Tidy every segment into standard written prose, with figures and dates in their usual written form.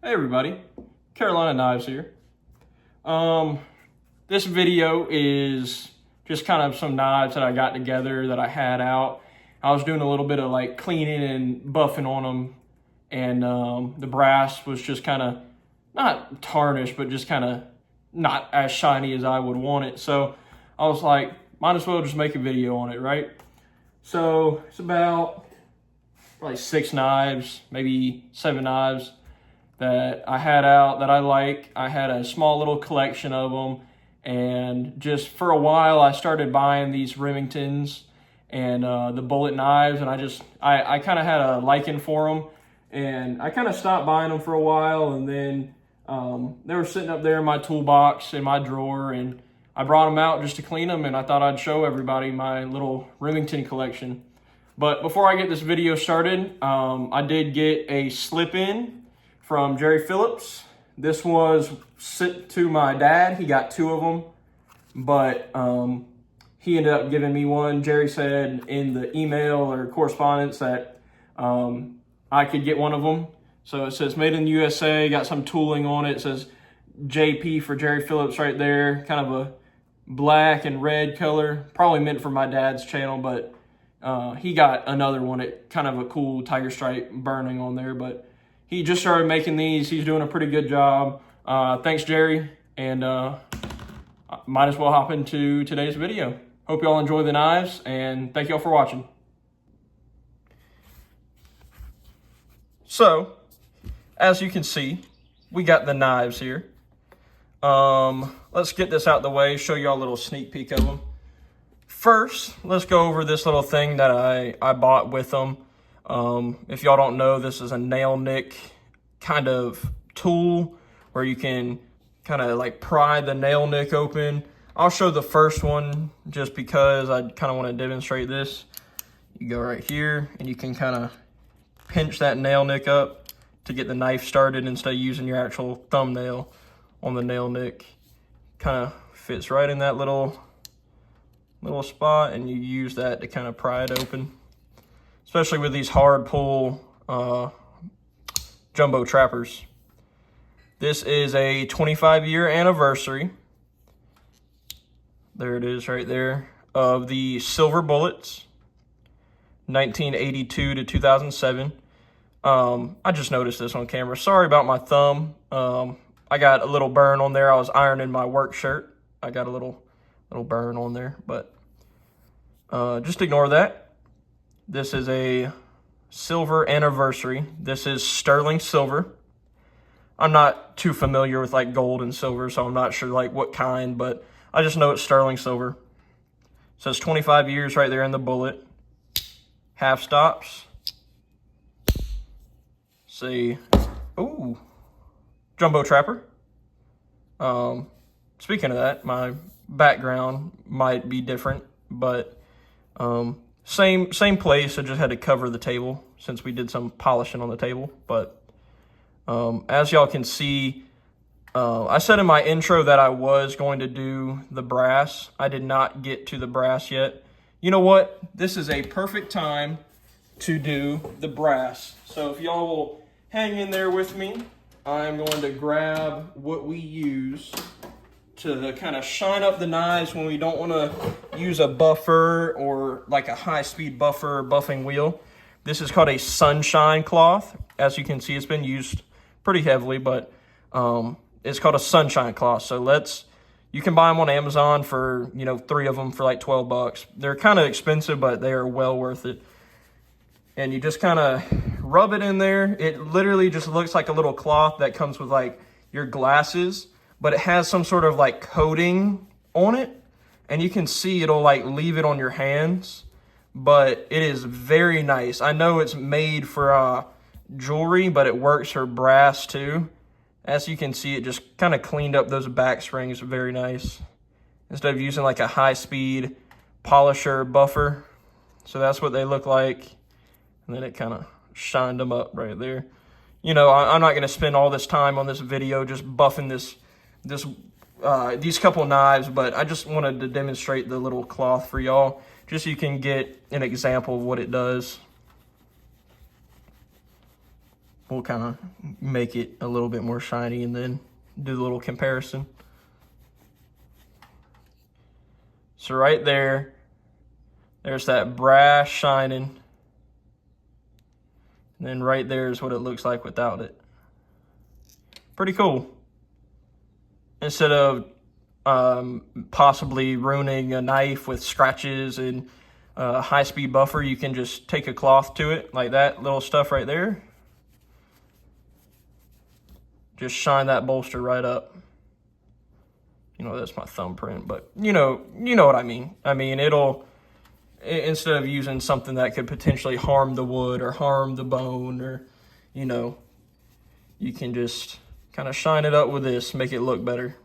Hey everybody, Carolina Knives here. This video is just kind of some knives that I got together that I had out. I was doing a little bit of like cleaning and buffing on them, and the brass was just kind of not tarnished, but just kind of not as shiny as I would want it. So I was like, might as well just make a video on it, right? So it's about like 6 knives, maybe 7 knives that I had out that I like. I had a small little collection of them, and just for a while I started buying these Remingtons and the bullet knives, and I kind of had a liking for them, and I kind of stopped buying them for a while, and then they were sitting up there in my toolbox in my drawer, and I brought them out just to clean them, and I thought I'd show everybody my little Remington collection. But before I get this video started, I did get a slip-in from Jerry Phillips. This was sent to my dad. He got 2 of them, but he ended up giving me one. Jerry said in the email or correspondence that I could get one of them. So it says made in the USA, got some tooling on it. It says JP for Jerry Phillips right there, kind of a black and red color, probably meant for my dad's channel, but he got another one, it kind of a cool tiger stripe burning on there, but he just started making these. He's doing a pretty good job. Thanks, Jerry, and might as well hop into today's video. Hope y'all enjoy the knives, and thank y'all for watching. So, as you can see, we got the knives here. Let's get this out the way, show y'all a little sneak peek of them. First, let's go over this little thing that I bought with them. If y'all don't know, this is a nail nick kind of tool where you can kind of like pry the nail nick open. I'll show the first one just because I kind of want to demonstrate this. You go right here and you can kind of pinch that nail nick up to get the knife started instead of using your actual thumbnail on the nail nick. Kind of fits right in that little spot, and you use that to kind of pry it open. Especially with these hard pull jumbo trappers. This is a 25-year anniversary. There it is right there, of the silver bullets, 1982 to 2007. I just noticed this on camera. Sorry about my thumb. I got a little burn on there. I was ironing my work shirt. I got a little burn on there, but just ignore that. This is a silver anniversary. This is sterling silver. I'm not too familiar with like gold and silver, so I'm not sure like what kind, but I just know it's sterling silver. It says 25 years right there in the bullet. Half stops. See, ooh, jumbo trapper. Speaking of that, my background might be different, but same place. I just had to cover the table since we did some polishing on the table. But as y'all can see, I said in my intro that I was going to do the brass. I did not get to the brass yet. You know what? This is a perfect time to do the brass. So if y'all will hang in there with me, I'm going to grab what we use to kind of shine up the knives when we don't want to use a buffer or like a high-speed buffer or buffing wheel. This is called a sunshine cloth. As you can see, it's been used pretty heavily, but it's called a sunshine cloth. So you can buy them on Amazon for, 3 of them for like 12 bucks. They're kind of expensive, but they are well worth it. And you just kind of rub it in there. It literally just looks like a little cloth that comes with like your glasses, but it has some sort of like coating on it, and you can see it'll like leave it on your hands, but it is very nice. I know it's made for jewelry, but it works for brass too. As you can see, it just kind of cleaned up those back springs very nice instead of using like a high-speed polisher buffer. So that's what they look like, and then it kind of shined them up right there. I'm not going to spend all this time on this video just buffing these couple knives, but I just wanted to demonstrate the little cloth for y'all, just so you can get an example of what it does. we'll kind of make it a little bit more shiny and then do the little comparison. So right there, there's that brass shining. And then right there is what it looks like without it. Pretty cool. Instead of possibly ruining a knife with scratches and a high-speed buffer, you can just take a cloth to it, like that little stuff right there. Just shine that bolster right up. You know, that's my thumbprint, but you know what I mean. I mean, it'll, instead of using something that could potentially harm the wood or harm the bone, or, you know, you can just kind of shine it up with this, make it look better.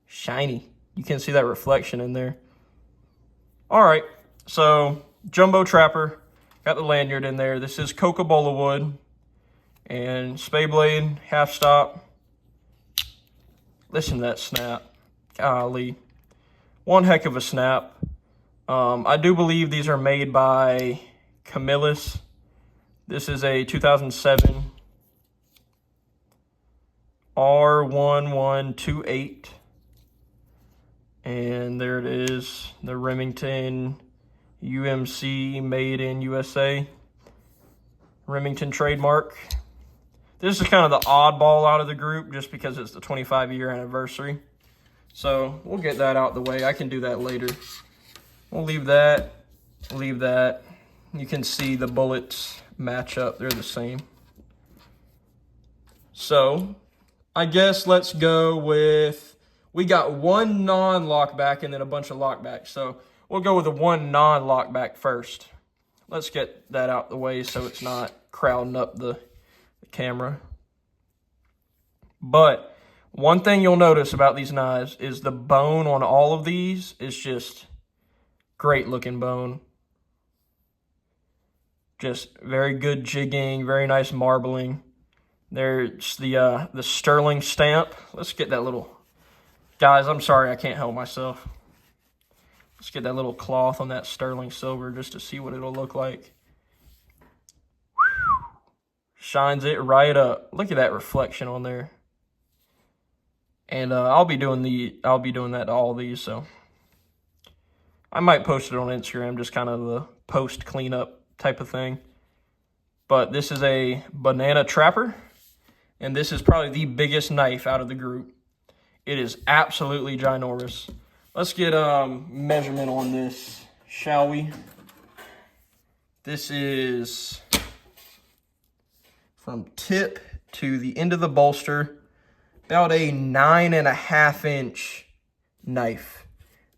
Shiny. You can see that reflection in there. All right, so Jumbo Trapper, got the lanyard in there. This is Coca-Cola wood and spay blade, half stop. Listen to that snap. Golly. One heck of a snap. I do believe these are made by Camillus. This is a 2007 R1128. And there it is, the Remington UMC made in USA. Remington trademark. This is kind of the oddball out of the group just because it's the 25-year anniversary. So we'll get that out the way. I can do that later. We'll leave that. You can see the bullets match up. They're the same. So I guess let's go with, we got one non-lockback and then a bunch of lockbacks. So we'll go with the one non-lockback first. Let's get that out the way so it's not crowding up the camera. But one thing you'll notice about these knives is the bone on all of these is just great looking bone. Just very good jigging, very nice marbling. There's the sterling stamp. Let's get that little, guys, I'm sorry I can't help myself. Let's get that little cloth on that sterling silver just to see what it'll look like. Shines it right up. Look at that reflection on there. And I'll be doing that to all these, so I might post it on Instagram, just kind of a post cleanup type of thing. But this is a banana trapper, and this is probably the biggest knife out of the group. It is absolutely ginormous. Let's get measurement on this, shall we? This is from tip to the end of the bolster, about a 9.5 inch knife.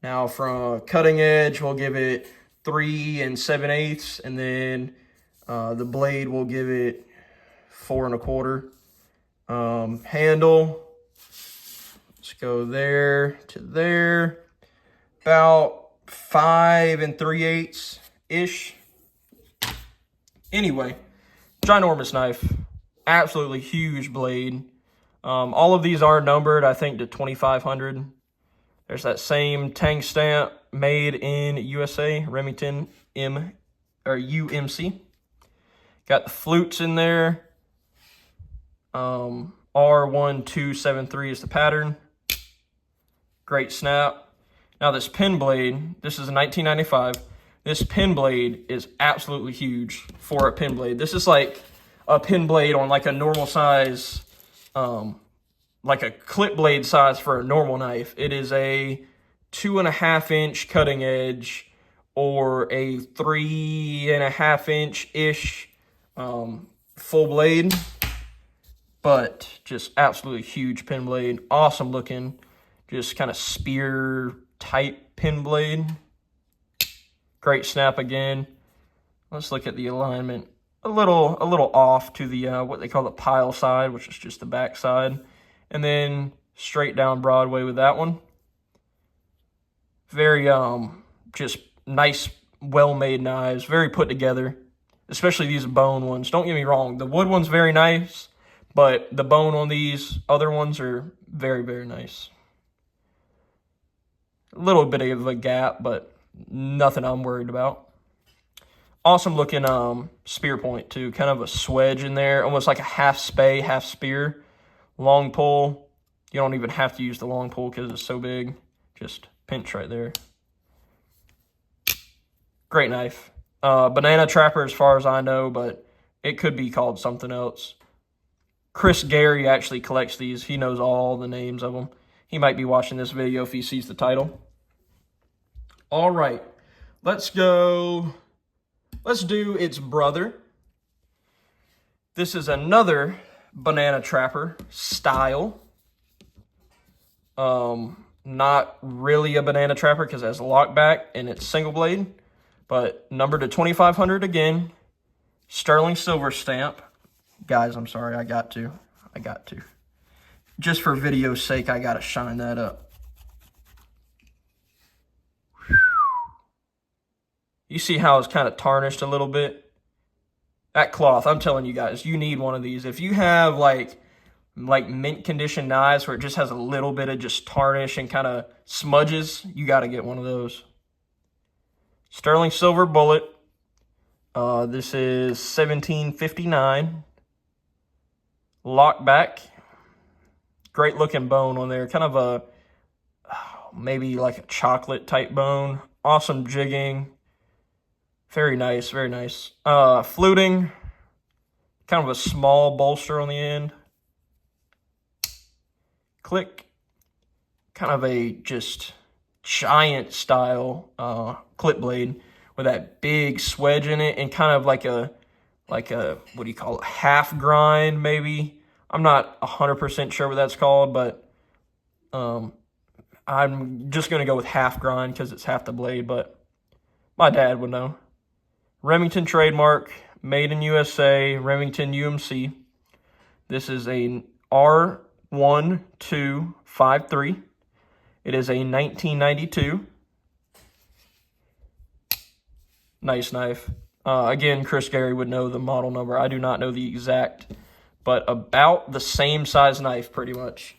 Now from cutting edge, we'll give it 3 7/8, and then the blade will give it 4 1/4. Handle, let's go there to there, about 5 3/8 ish. Anyway, ginormous knife, absolutely huge blade. All of these are numbered, I think, to 2500. There's that same tang stamp made in USA, Remington UMC. Got the flutes in there. R1273 is the pattern. Great snap. Now this pin blade, this is a 1995. This pin blade is absolutely huge for a pin blade. This is like a pin blade on like a normal size, like a clip blade size for a normal knife. It is a 2.5 inch cutting edge or a 3.5 inch ish full blade, but just absolutely huge pin blade. Awesome looking, just kind of spear type pin blade. Great snap again. Let's look at the alignment. A little off to the what they call the pile side, which is just the back side, and then straight down Broadway with that one. Very just nice, well-made knives, very put together, especially these bone ones. Don't get me wrong, the wood one's very nice, but the bone on these other ones are very, very nice. A little bit of a gap, but nothing I'm worried about. Awesome looking spear point too. Kind of a swedge in there, almost like a half spay, half spear. Long pull. You don't even have to use the long pull because it's so big. Just pinch right there. Great knife. Banana Trapper as far as I know, but it could be called something else. Chris Gary actually collects these. He knows all the names of them. He might be watching this video if he sees the title. All right, let's go. Let's do its brother. This is another Banana Trapper style. Not really a Banana Trapper because it has a lockback and it's single blade, but numbered to 2500 again. Sterling silver stamp. Guys, I'm sorry, I got to. Just for video's sake, I got to shine that up. You see how it's kind of tarnished a little bit? That cloth, I'm telling you guys, you need one of these. If you have like mint condition knives where it just has a little bit of just tarnish and kind of smudges, you got to get one of those. Sterling silver bullet. This is 1759. Lockback. Great looking bone on there. Kind of a, maybe like a chocolate type bone. Awesome jigging. Very nice, very nice. Fluting. Kind of a small bolster on the end. Click. Kind of a just giant style clip blade with that big swedge in it and kind of like a what do you call it, half grind maybe. I'm not 100% sure what that's called, but I'm just going to go with half grind because it's half the blade, but my dad would know. Remington trademark, made in USA, Remington UMC. This is a R1253. It is a 1992. Nice knife. Again, Chris Gary would know the model number. I do not know the exact, but about the same size knife pretty much.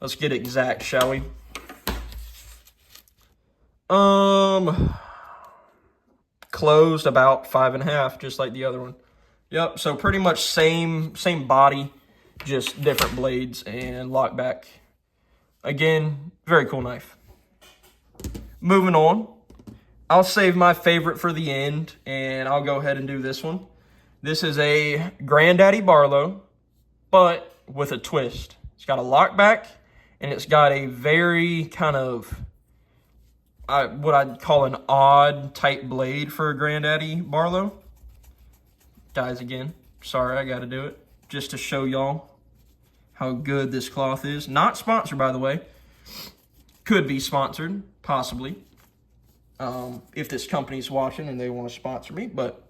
Let's get exact, shall we? Closed about 5.5, just like the other one. Yep, so pretty much same body, just different blades and lockback. Again, very cool knife. Moving on. I'll save my favorite for the end, and I'll go ahead and do this one. This is a Granddaddy Barlow, but with a twist. It's got a lockback, and it's got a very kind of, what I'd call an odd type blade for a Granddaddy Barlow. Guys, again, sorry, I got to do it just to show y'all how good this cloth is. Not sponsored, by the way. Could be sponsored, possibly. If this company's watching and they want to sponsor me, but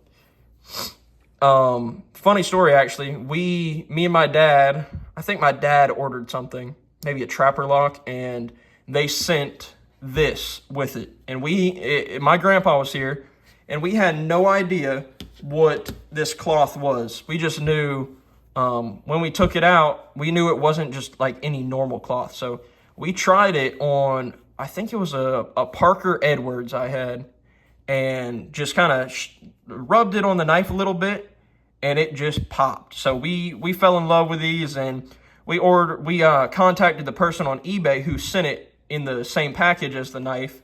funny story actually. Me and my dad, I think my dad ordered something, maybe a trapper lock, and they sent this with it. And my grandpa was here, and we had no idea what this cloth was. We just knew when we took it out, we knew it wasn't just like any normal cloth. So we tried it on, I think it was a Parker Edwards I had, and just kind of rubbed it on the knife a little bit, and it just popped. So we fell in love with these, and we contacted the person on eBay who sent it in the same package as the knife,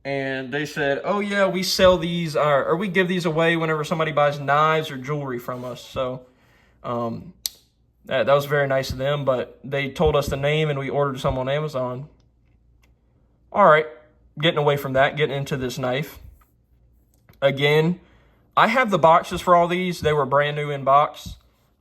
and they said, oh yeah, we sell these, or we give these away whenever somebody buys knives or jewelry from us. So that was very nice of them, but they told us the name, and we ordered some on Amazon. All right, getting away from that, getting into this knife. Again, I have the boxes for all these. They were brand new in box.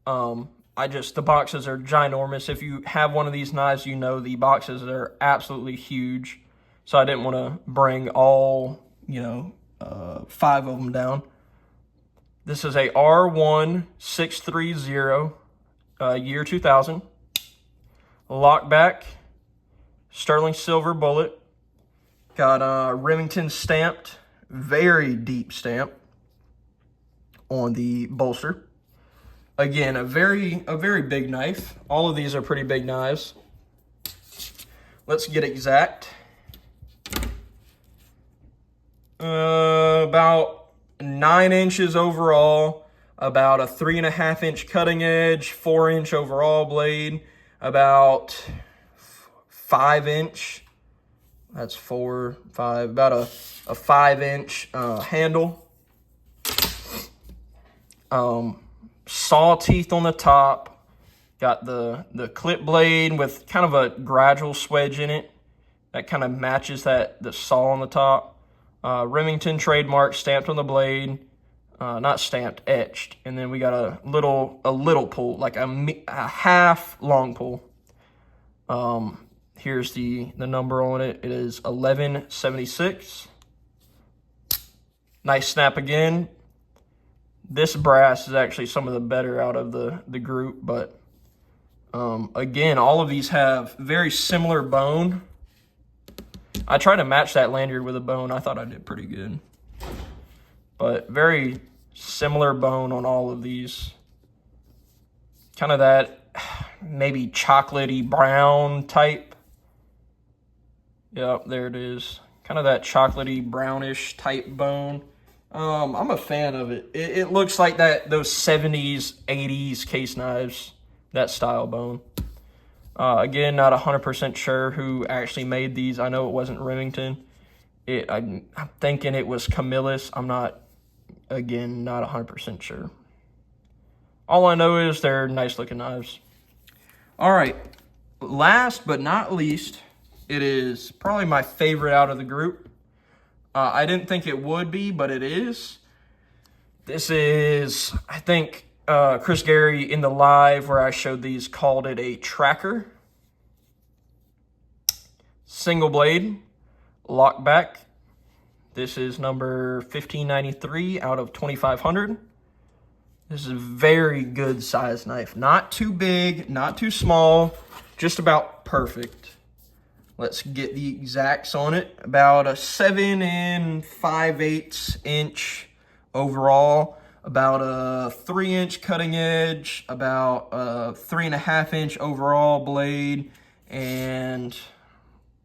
The boxes are ginormous. If you have one of these knives, you know the boxes are absolutely huge. So I didn't want to bring all, 5 of them down. This is a R1630, year 2000. Lockback, sterling silver bullet. Got Remington stamped, very deep stamp on the bolster. Again, a very big knife. All of these are pretty big knives. Let's get exact. About 9 inches overall, about a 3.5 inch cutting edge, 4 inch overall blade, about 5 inch. That's 4, 5, about a 5 inch handle. Saw teeth on the top. Got the clip blade with kind of a gradual swedge in it that kind of matches the saw on the top. Remington trademark stamped on the blade, not stamped, etched. And then we got a little pull, like a half long pull. Here's the number on it. It is 1176. Nice snap again. This brass is actually some of the better out of the group, but again, all of these have very similar bone. I tried to match that lanyard with a bone. I thought I did pretty good. But very similar bone on all of these. Kind of that maybe chocolatey brown type. Yep, there it is. Kind of that chocolatey brownish type bone. I'm a fan of it. It looks like those 70s, 80s case knives, that style bone. Again, not 100% sure who actually made these. I know it wasn't Remington. I'm thinking it was Camillus. I'm not 100% sure. All I know is they're nice looking knives. All right, last but not least, it is probably my favorite out of the group. I didn't think it would be, but it is. This is, I think, Chris Gary in the live where I showed these called it a tracker. Single blade, Lockback. This is number 1593 out of 2500. This is a very good size knife. Not too big, not too small, just about perfect. Let's get the exacts on it. About a 7 5/8 inch overall. About a 3 inch cutting edge, about a 3.5 inch overall blade, and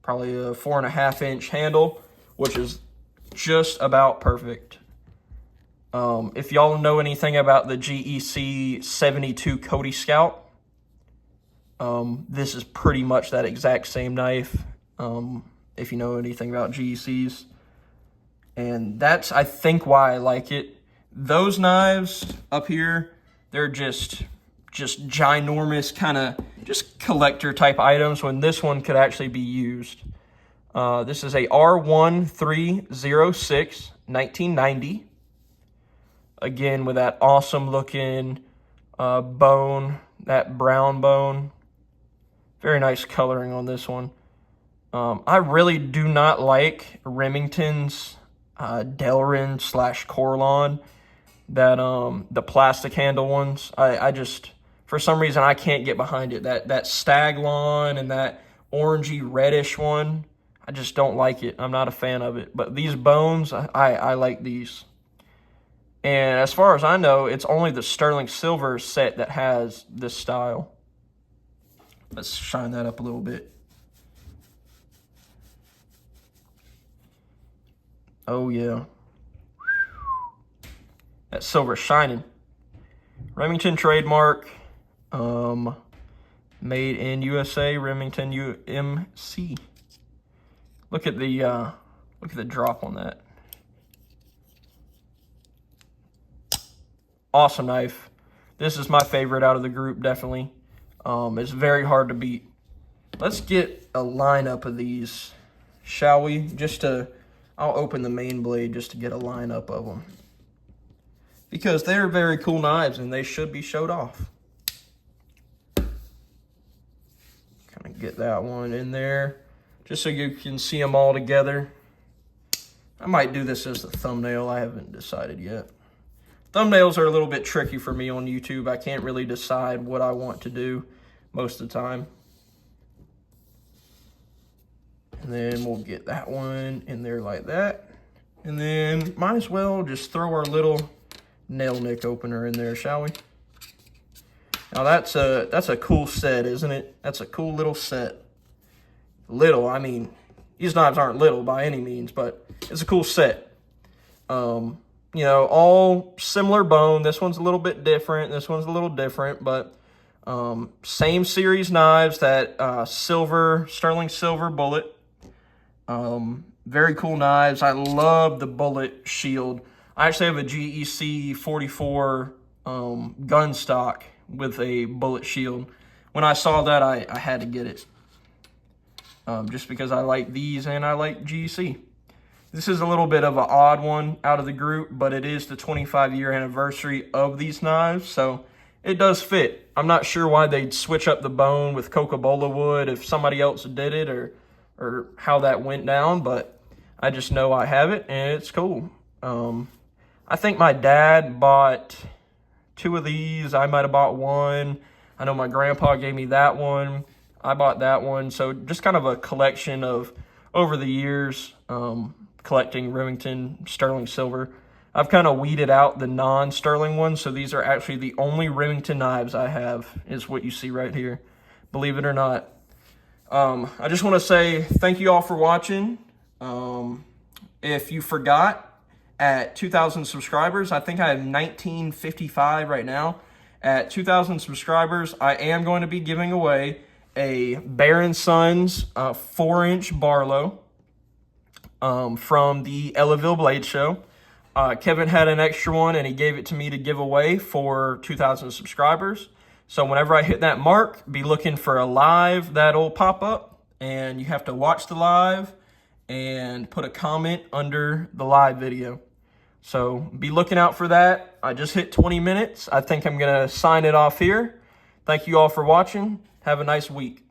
probably a 4.5 inch handle, which is just about perfect. If y'all know anything about the GEC 72 Cody Scout, this is pretty much that exact same knife, if you know anything about GECs. And that's, I think, why I like it. Those knives up here, they're just ginormous, kind of just collector type items, when this one could actually be used. This is a R1306 1990. Again, with that awesome looking bone, that brown bone. Very nice coloring on this one. I really do not like Remington's Delrin / Corlon, that the plastic handle ones. I just, for some reason, I can't get behind it. That Staglon and that orangey reddish one, I just don't like it. I'm not a fan of it. But these bones, I like these. And as far as I know, it's only the sterling silver set that has this style. Let's shine that up a little bit. Oh yeah. That silver shining. Remington trademark. Made in USA, Remington UMC. Look at the drop on that. Awesome knife. This is my favorite out of the group, definitely. It's very hard to beat. Let's get a lineup of these, shall we? I'll open the main blade just to get a lineup of them, because they're very cool knives and they should be showed off. Kind of get that one in there, just so you can see them all together. I might do this as the thumbnail. I haven't decided yet. Thumbnails are a little bit tricky for me on YouTube. I can't really decide what I want to do most of the time. And then we'll get that one in there like that. And then might as well just throw our little nail nick opener in there, shall we? Now that's a cool set, isn't it? That's a cool little set. Little, I mean, these knives aren't little by any means, but it's a cool set. you know, all similar bone. This one's a little bit different. This one's a little different, but same series knives, that sterling silver bullet. Very cool knives. I love the bullet shield. I actually have a GEC 44 gun stock with a bullet shield. When I saw that, I had to get it. Just because I like these and I like GEC. This is a little bit of an odd one out of the group, but it is the 25-year anniversary of these knives, so it does fit. I'm not sure why they'd switch up the bone with Coca-Cola wood if somebody else did it, or how that went down, but I just know I have it, and it's cool. I think my dad bought 2 of these. I might have bought 1. I know my grandpa gave me that one. I bought that one. So just kind of a collection of, over the years, collecting Remington sterling silver. I've kind of weeded out the non-sterling ones, so these are actually the only Remington knives I have, is what you see right here, believe it or not. I just want to say thank you all for watching. If you forgot, at 2,000 subscribers, I think I have 1955 right now. At 2,000 subscribers, I am going to be giving away a Bear & Sons 4-inch Barlow from the Ellaville Blade Show. Kevin had an extra one, and he gave it to me to give away for 2,000 subscribers. So whenever I hit that mark, be looking for a live that'll pop up, and you have to watch the live and put a comment under the live video. So be looking out for that. I just hit 20 minutes. I think I'm going to sign it off here. Thank you all for watching. Have a nice week.